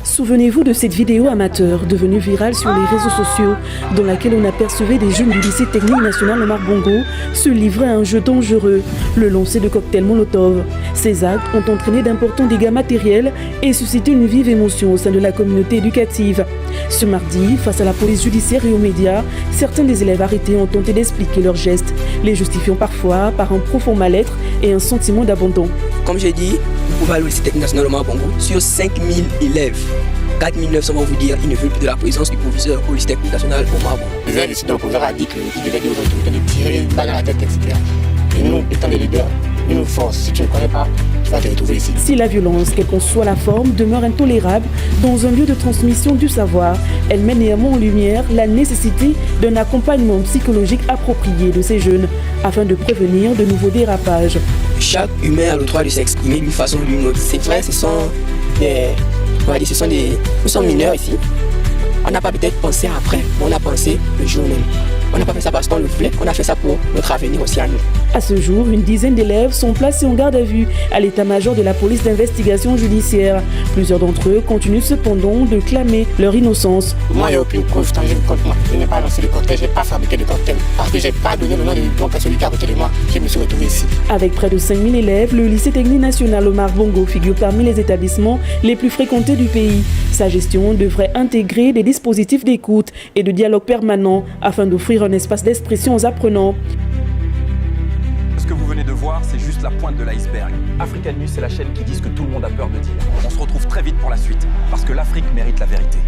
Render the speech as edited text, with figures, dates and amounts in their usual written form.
Souvenez-vous de cette vidéo amateur devenue virale sur les réseaux sociaux dans laquelle on apercevait des jeunes du lycée technique national Omar Bongo se livrer à un jeu dangereux, le lancer de cocktails Molotov. Ces actes ont entraîné d'importants dégâts matériels et suscité une vive émotion au sein de la communauté éducative. Ce mardi, face à la police judiciaire et aux médias, certains des élèves arrêtés ont tenté d'expliquer leurs gestes, les justifiant parfois par un profond mal-être et un sentiment d'abandon. Comme j'ai dit, vous pouvez aller au lycée technique national Omar Bongo. Sur 5000 élèves, 4900 vont vous dire qu'ils ne veulent plus de la présence du proviseur au lycée technique national Omar Bongo. Le proviseur a dit qu'il devait dire aux autorités de tirer une balle à la tête, etc. Et nous, étant les leaders, nous nous force. Si tu ne connais pas, tu vas te retrouver ici. Si la violence, quelle qu'en soit la forme, demeure intolérable dans un lieu de transmission du savoir, elle met néanmoins en lumière la nécessité d'un accompagnement psychologique approprié de ces jeunes afin de prévenir de nouveaux dérapages. Chaque humain a le droit de s'exprimer d'une façon ou d'une autre. C'est vrai, nous sommes mineurs ici. On n'a pas peut-être pensé après, mais on a pensé le jour même. On n'a pas fait ça parce qu'on le voulait, on a fait ça pour notre avenir aussi à nous. À ce jour, une dizaine d'élèves sont placés en garde à vue à l'état-major de la police d'investigation judiciaire. Plusieurs d'entre eux continuent cependant de clamer leur innocence. Moi, il n'y a aucune preuve tangible contre moi. Je n'ai pas lancé de cocktail, je n'ai pas fabriqué de cocktail. Parce que je n'ai pas donné le nom de donc à celui qui a côté de moi, je me suis retrouvé ici. Avec près de 5000 élèves, le lycée technique national Omar Bongo figure parmi les établissements les plus fréquentés du pays. Sa gestion devrait intégrer des dispositifs d'écoute et de dialogue permanent afin d'offrir un espace d'expression aux apprenants. Ce que vous venez de voir, c'est juste la pointe de l'iceberg. African News, c'est la chaîne qui dit ce que tout le monde a peur de dire. On se retrouve très vite pour la suite, parce que l'Afrique mérite la vérité.